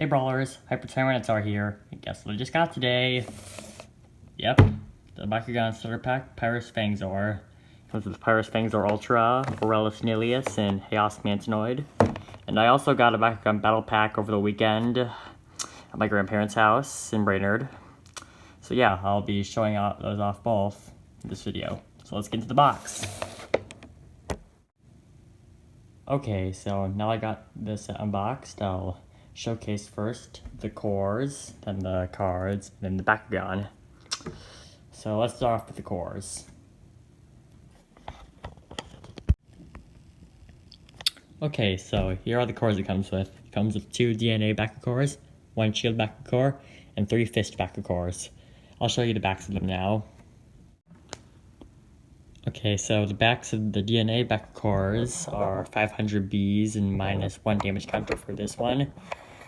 Hey Brawlers, Hyper Tyranitar here. And guess what I just got today? Yep, the Bakugan Starter Pack, Pyrus Fangzor. Comes with Pyrus Fangzor Ultra, Aurelus Nilius, and Chaos Mantinoid. And I also got a Bakugan Battle Pack over the weekend at my grandparents' house in Brainerd. So yeah, I'll be showing those off both in this video. So let's get into the box. Okay, so now I got this unboxed, I'll showcase first the cores, then the cards, and then the Bakugan. So let's start off with the cores. Okay, so here are the cores it comes with. It comes with 2 DNA Baku cores, 1 Shield Baku core, and 3 Fist Baku cores. I'll show you the backs of them now. Okay, so the backs of the DNA Baku cores are 500 Bs and minus 1 damage counter for this one,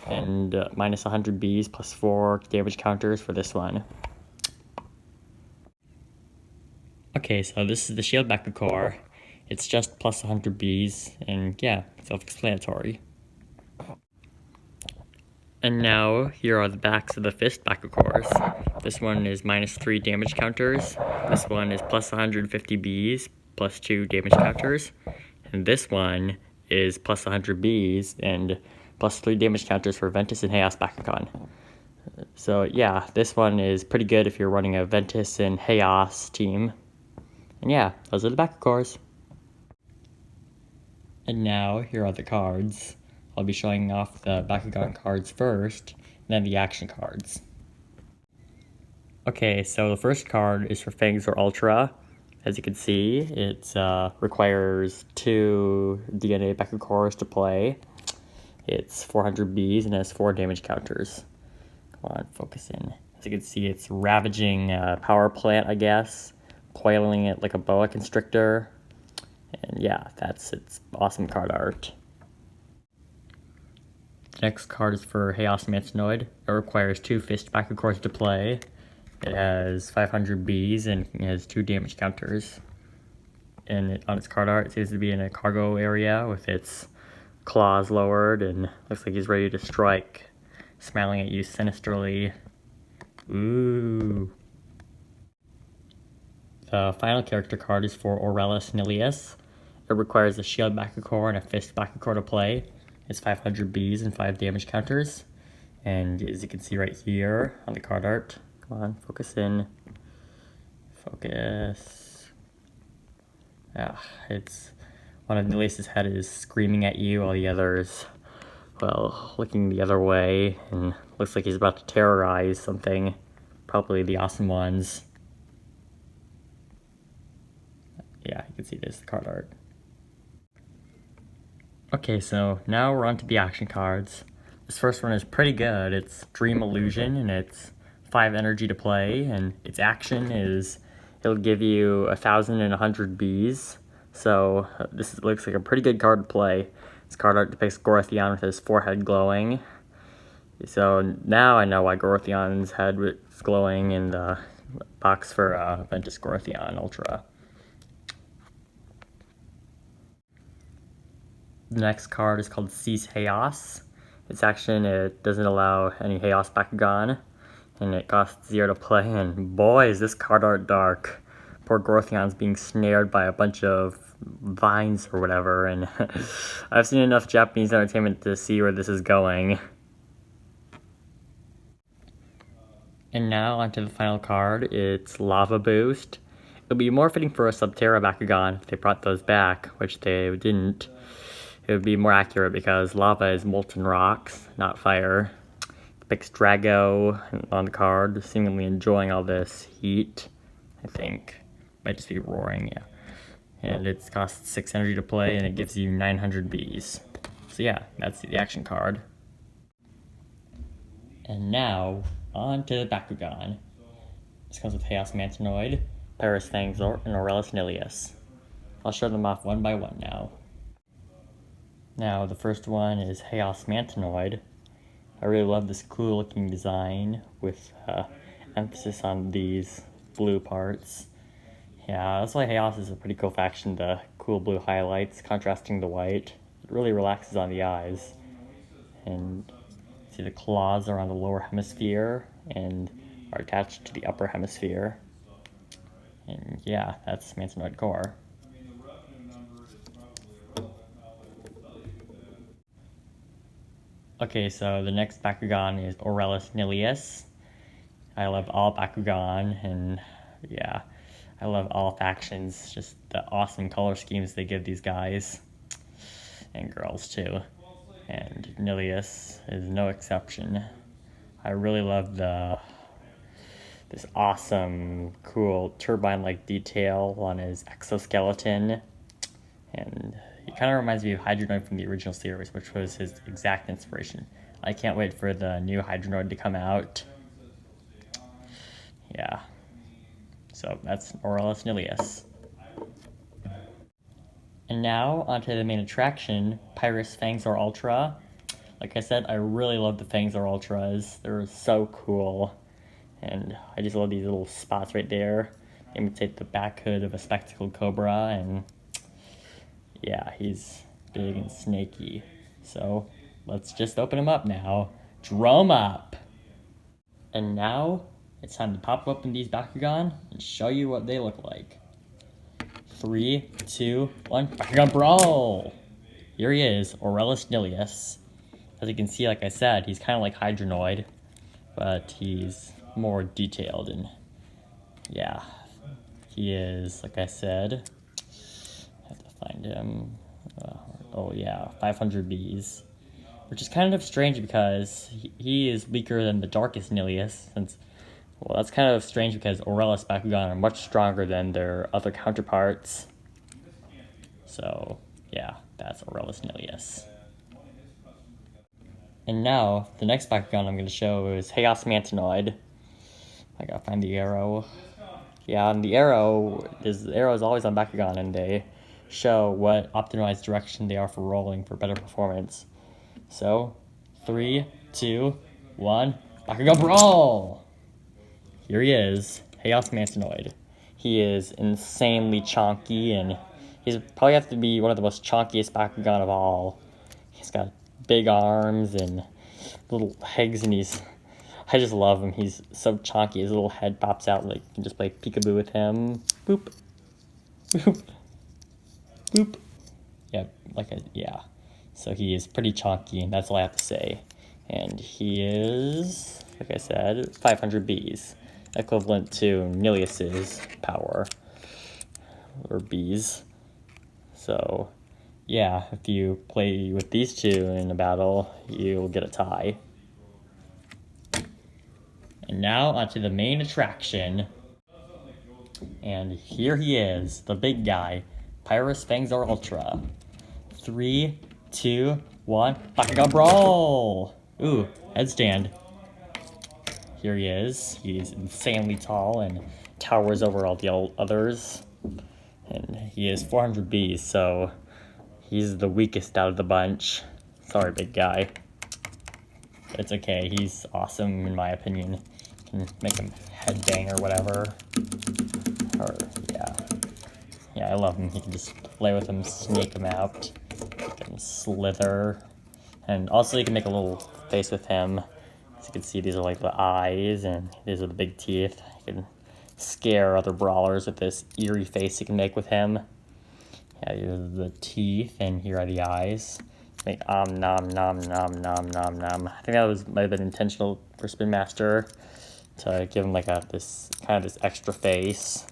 and minus 100 Bs plus 4 damage counters for this one. Okay, so this is the Shield Baku core. It's just plus 100 Bs, and yeah, self-explanatory. And now, here are the backs of the Fist Baku cores. This one is minus 3 damage counters. This one is plus 150 Bs, plus 2 damage counters. And this one is plus 100 Bs, and plus 3 damage counters for Ventus and Chaos Bakugan. So yeah, this one is pretty good if you're running a Ventus and Chaos team. And yeah, those are the Baku cores. And now, here are the cards. I'll be showing off the Bakugan cards first, and then the action cards. Okay, so the first card is for Fangzor Ultra. As you can see, it requires 2 DNA Baku cores to play. It's 400 Bs and has 4 damage counters. Come on, focus in. As you can see, it's ravaging power plant, I guess. Coiling it like a boa constrictor. And yeah, that's its awesome card art. The next card is for Chaos Mantinoid. It requires 2 Fist Baku cores to play. It has 500 Bs and it has 2 damage counters. And on its card art, it seems to be in a cargo area with its claws lowered and looks like he's ready to strike, smiling at you sinisterly. Ooh. The final character card is for Aurelus Nilius. It requires a Shield Baku core and a Fist Baku core to play. It's 500 Bs and 5 damage counters. And as you can see right here on the card art, come on, focus in. Focus. Yeah, it's one of Nilius' head is screaming at you while the other is, well, looking the other way and looks like he's about to terrorize something. Probably the awesome ones. Yeah, you can see this, the card art. Okay, so now we're on to the action cards. This first one is pretty good. It's Dream Illusion, and it's 5 energy to play, and its action is it'll give you 1,100 Bs. So this looks like a pretty good card to play. This card art depicts Gorotheon with his forehead glowing. So now I know why Gorotheon's head was glowing in the box for Ventus Gorotheon Ultra. The next card is called Seize Chaos. Its action, it doesn't allow any Chaos Bakugan, and it costs 0 to play, and boy is this card art dark. Poor Gorotheon's being snared by a bunch of vines or whatever, and I've seen enough Japanese entertainment to see where this is going. And now onto the final card, it's Lava Boost. It would be more fitting for a Subterra Bakugan if they brought those back, which they didn't. It would be more accurate because lava is molten rocks, not fire. Depicts Drago on the card, seemingly enjoying all this heat, I think. Might just be roaring, yeah. And it costs 6 energy to play, and it gives you 900 Bs. So yeah, that's the action card. And now, on to the Bakugan. This comes with Chaos Mantinoid, Pyrus Fangzor, and Aurelus Nilius. I'll show them off one by one now. Now, the first one is Chaos Mantinoid. I really love this cool looking design with emphasis on these blue parts. Yeah, that's why Chaos is a pretty cool faction, the cool blue highlights contrasting the white. It really relaxes on the eyes. And See, the claws are on the lower hemisphere and are attached to the upper hemisphere. And yeah, that's Mantinoid core. Okay, so the next Bakugan is Aurelus Nilius. I love all Bakugan, and yeah, I love all factions. Just the awesome color schemes they give these guys. And girls too. And Nilius is no exception. I really love this awesome, cool turbine-like detail on his exoskeleton. And he kind of reminds me of Hydra from the original series, which was his exact inspiration. I can't wait for the new Hydra to come out. Yeah. So that's Aurelus Nilius. And now, onto the main attraction, Pyrus Fangzor Ultra. Like I said, I really love the Fangzor Ultras. They're so cool. And I just love these little spots right there. They imitate the back hood of a spectacled cobra, and yeah, he's big and snaky. So let's just open him up now. Drum up! And now, it's time to pop open these Bakugan and show you what they look like. 3, 2, 1, Bakugan Brawl! Here he is, Aurelus Nilius. As you can see, like I said, he's kind of like Hydronoid, but he's more detailed, and yeah, he is, like I said, I have to find him, oh yeah, 500 Bs, which is kind of strange because he is weaker than the Darkest Nilius, since, well, that's kind of strange because Aurelus Bakugan are much stronger than their other counterparts. So, yeah, that's Aurelus Nilius. And now, the next Bakugan I'm going to show is Chaos Mantinoid. I gotta find the arrow. Yeah, and the arrow is always on Bakugan, and they show what optimized direction they are for rolling for better performance. So, 3, 2, 1, Bakugan Brawl! Here he is, Chaos Mantinoid. He is insanely chonky, and he's probably have to be one of the most chonkiest Bakugan of all. He's got big arms and little legs, and I just love him. He's so chonky. His little head pops out, like you can just play peekaboo with him. Boop. Boop. Boop. Yep, yeah. So he is pretty chonky, and that's all I have to say. And he is, like I said, 500 Bs, equivalent to Nilius's power, or Bs. So, yeah, if you play with these two in a battle, you'll get a tie. And now, onto the main attraction. And here he is, the big guy, Pyrus Fangzor Ultra. 3, 2, 1, Bakugan Brawl! Ooh, headstand. Here he is. He's insanely tall and towers over all the others. And he is 400 Bs, so he's the weakest out of the bunch. Sorry, big guy. It's okay, he's awesome in my opinion. You can make him headbang or whatever. Or, yeah. Yeah, I love him. You can just play with him, snake him out. You can slither. And also you can make a little face with him. As you can see, these are like the eyes, and these are the big teeth. You can scare other brawlers with this eerie face you can make with him. Yeah, these are the teeth, and here are the eyes. Make nom nom nom nom nom nom. I think that might have been intentional for Spin Master to give him like this extra face,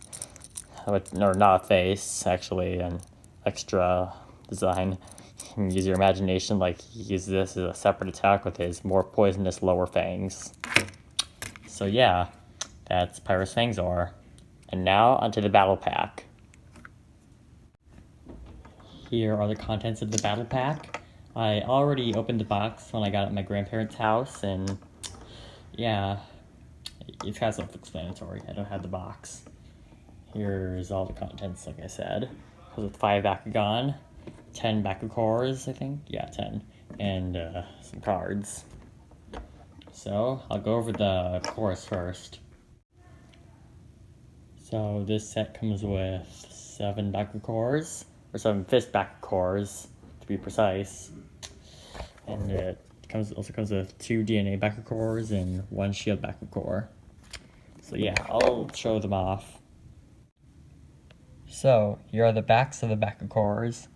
or not a face actually, an extra design. You can use your imagination, like use this as a separate attack with his more poisonous lower fangs. So yeah, that's Pyrus Fangzor. And now onto the battle pack. Here are the contents of the battle pack. I already opened the box when I got it at my grandparents' house, and yeah, it's kind of self-explanatory. I don't have the box. Here's all the contents, like I said. Comes with 5 Bakugan, 10 Bakukors, I think. Yeah, 10. And some cards. So, I'll go over the cores first. So, this set comes with 7 Bakukors, or 7 Fist Bakukors, to be precise. And it also comes with 2 DNA Bakugans and 1 Shield Bakugan. So yeah, I'll show them off. So here are the backs of the Bakugans.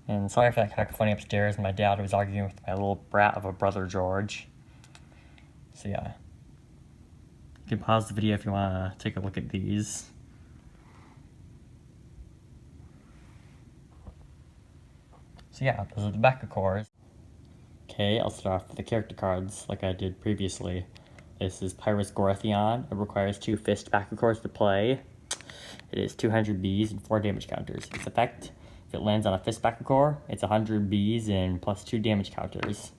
And sorry for that cacophony upstairs. My dad was arguing with my little brat of a brother George. So yeah, you can pause the video if you want to take a look at these. So yeah, those are the Bakugans. Okay, I'll start off with the character cards like I did previously. This is Pyrus Gorthion. It requires 2 fist Bakugans to play. It is 200 Bs and 4 damage counters. Its effect, if it lands on a fist Bakugan, it's 100 Bs and plus 2 damage counters.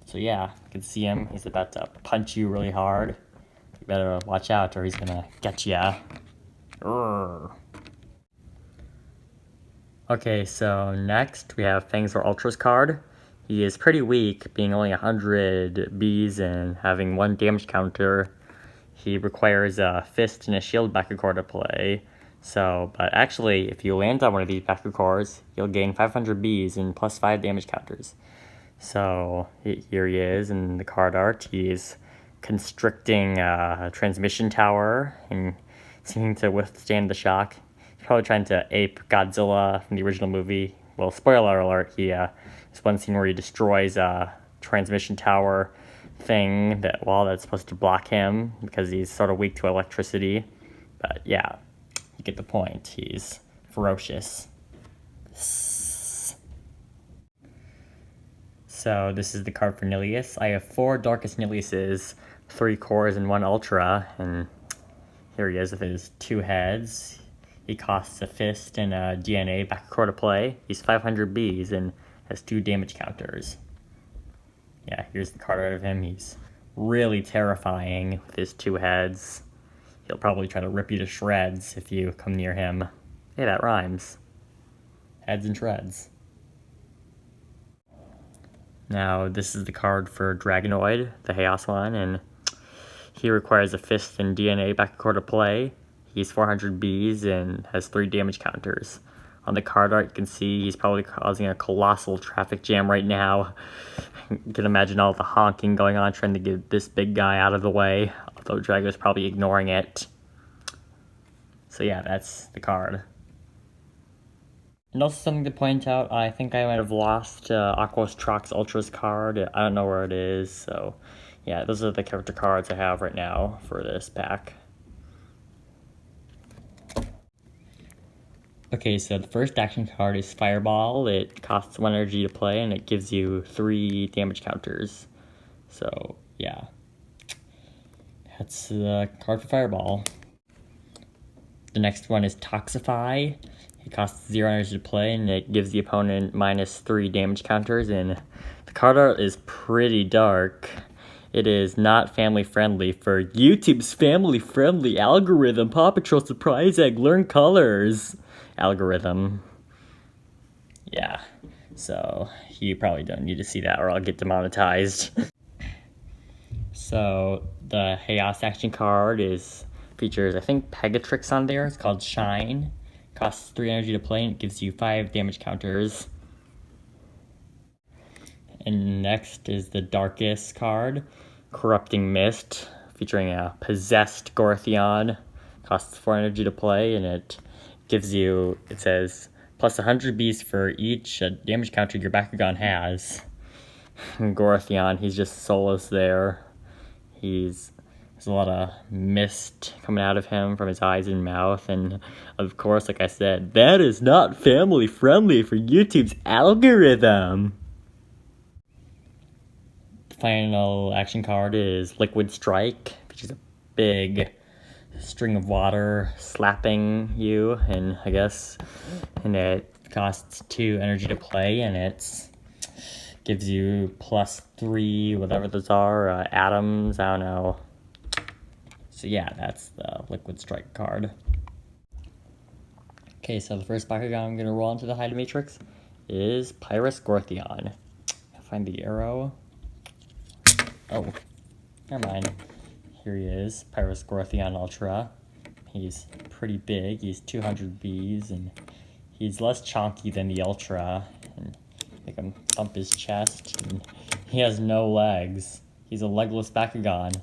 So yeah, you can see him. He's about to punch you really hard. You better watch out or he's gonna get ya. Urgh. Okay, so next we have Fangzor Ultra's card. He is pretty weak, being only 100 Bs and having 1 damage counter. He requires a fist and a shield Bakugan to play. So, but actually, if you land on one of these Bakugans, you'll gain 500 Bs and plus 5 damage counters. So, here he is in the card art. He's constricting a transmission tower and seeming to withstand the shock. He's probably trying to ape Godzilla from the original movie. Well, spoiler alert, there's one scene where he destroys a transmission tower thing that's supposed to block him because he's sort of weak to electricity. But yeah, you get the point. He's ferocious. So this is the card for Nilius. I have 4 Darkest Niliuses, 3 cores and 1 Ultra, and here he is with his 2 heads. He costs a fist and a DNA Bakugan to play. He's 500 Bs and has 2 damage counters. Yeah, here's the card art of him. He's really terrifying with his 2 heads. He'll probably try to rip you to shreds if you come near him. Hey, that rhymes. Heads and shreds. Now, this is the card for Dragonoid, the Chaos one, and he requires a fist and DNA Bakugan to play. He's 400 Bs and has 3 damage counters. On the card art, you can see he's probably causing a colossal traffic jam right now. You can imagine all the honking going on, trying to get this big guy out of the way, although Drago's probably ignoring it. So yeah, that's the card. And also something to point out, I think I might have lost Aquos Trox Ultra's card. I don't know where it is, so yeah, those are the character cards I have right now for this pack. Okay, so the first action card is Fireball. It costs 1 energy to play, and it gives you 3 damage counters. So, yeah. That's the card for Fireball. The next one is Toxify. It costs 0 energy to play, and it gives the opponent minus 3 damage counters, and the card art is pretty dark. It is not family-friendly for YouTube's family-friendly algorithm, Paw Patrol Surprise Egg Learn Colors algorithm. Yeah, so you probably don't need to see that or I'll get demonetized. So the Chaos action card features, I think, Pegatrix on there. It's called Shine. Costs 3 energy to play and it gives you 5 damage counters. And next is the Darkest card, Corrupting Mist, featuring a possessed Gorthion. Costs 4 energy to play and it gives you, it says, plus 100 Bs for each damage counter your Bakugan has. And Gorthion, he's just soulless there. There's a lot of mist coming out of him from his eyes and mouth, and of course, like I said, that is not family friendly for YouTube's algorithm. The final action card is Liquid Strike, which is a big string of water slapping you, and it costs 2 energy to play, and it gives you plus 3, whatever those are, atoms, I don't know. So yeah, that's the Liquid Strike card. Okay, so the first Bakugan I'm going to roll into the Hydra Matrix is Pyrus Gorthion. I'll find the arrow. Oh, never mind. Here he is, Pyrus Gorthion Ultra. He's pretty big, he's 200 Bs, and he's less chonky than the Ultra. And make him thump his chest, and He has no legs. He's a legless Bakugan.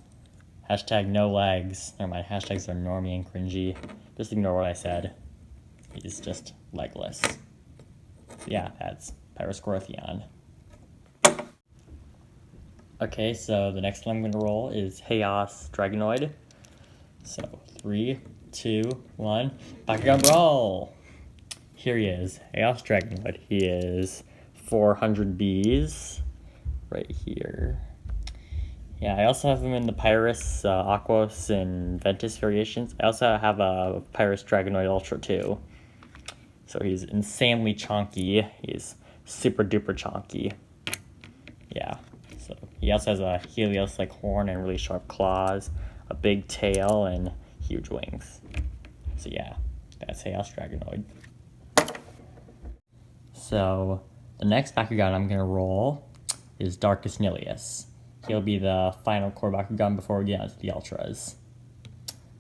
Hashtag no legs. Never mind, hashtags are normie and cringy. Just ignore what I said. He's just legless. So yeah, that's Pyroscorpion. Okay, so the next one I'm gonna roll is Chaos Dragonoid. So 3, 2, 1, Bakugan Brawl! Here he is, Chaos Dragonoid. He is 400 Bs. Right here. Yeah, I also have him in the Pyrus, Aquos, and Ventus variations. I also have a Pyrus Dragonoid Ultra too. So he's insanely chonky. He's super duper chonky. Yeah. So he also has a Helios-like horn and really sharp claws, a big tail, and huge wings. So yeah, that's Chaos Dragonoid. So the next Bakugan I'm gonna roll is Darkus Nilius. He'll be the final core Bakugan before we get onto the Ultras.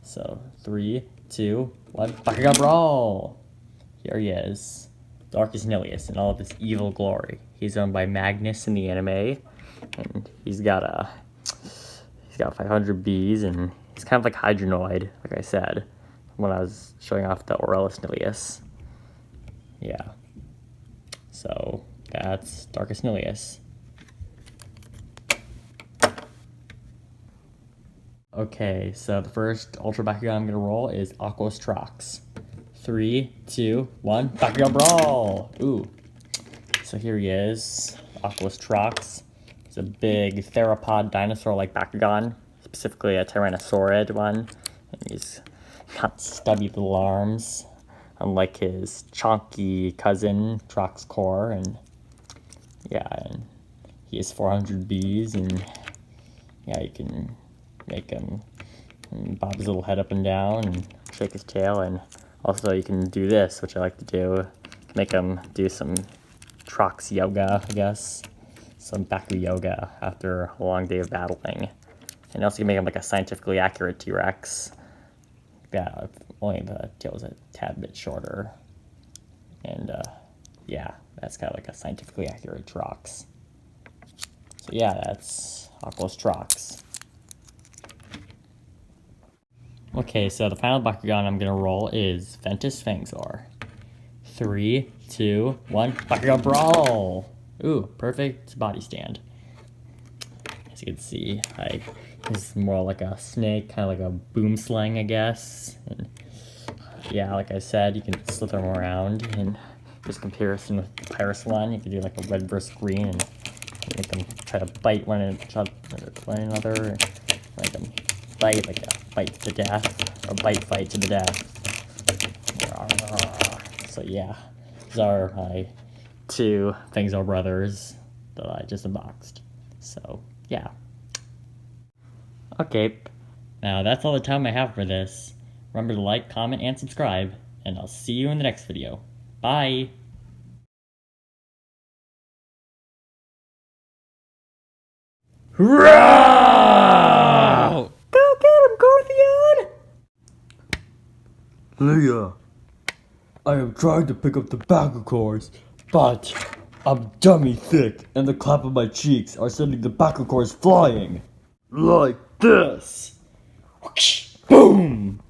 So 3, 2, 1, Bakugan Brawl! Here he is, Darkus Nilius in all of his evil glory. He's owned by Magnus in the anime, and he's got 500 Bs, and he's kind of like Hydronoid, like I said, when I was showing off the Aurelus Nilius. Yeah. So that's Darkus Nilius. Okay, so the first Ultra Bakugan I'm gonna roll is Aquos Trox. 3, 2, 1, Bakugan Brawl! Ooh. So here he is, Aquos Trox. He's a big theropod dinosaur-like Bakugan, specifically a Tyrannosaurid one. And he's got stubby little arms, unlike his chonky cousin, Trox Core. And yeah, and he has 400 Bs, and yeah, you can make him bob his little head up and down and shake his tail, and also you can do this, which I like to do, make him do some Trox yoga, I guess, some Baku yoga after a long day of battling. And also you can make him like a scientifically accurate T-Rex. Yeah, only the tail is a tad bit shorter. And yeah, that's kind of like a scientifically accurate Trox. So yeah, that's Aquos Trox. Okay, so the final Bakugan I'm gonna roll is Ventus Fangzor. 3, 2, 1, Bakugan Brawl! Ooh, perfect body stand. As you can see, he's more like a snake, kind of like a boom slang, I guess. And yeah, like I said, you can slither him around. And this comparison with the Pyrus one, you can do like a red versus green, and make them try to bite one another, like them bite like a bite to the death, or bite fight to the death. So yeah, these are my 2 Fangzor brothers that I just unboxed. So yeah. Okay, now that's all the time I have for this. Remember to like, comment, and subscribe, and I'll see you in the next video. Bye! Hurrah! Go get him, Gorthion! Leah, I am trying to pick up the Bakugors, but I'm dummy thick, and the clap of my cheeks are sending the Bakugors flying. Like this. Boom!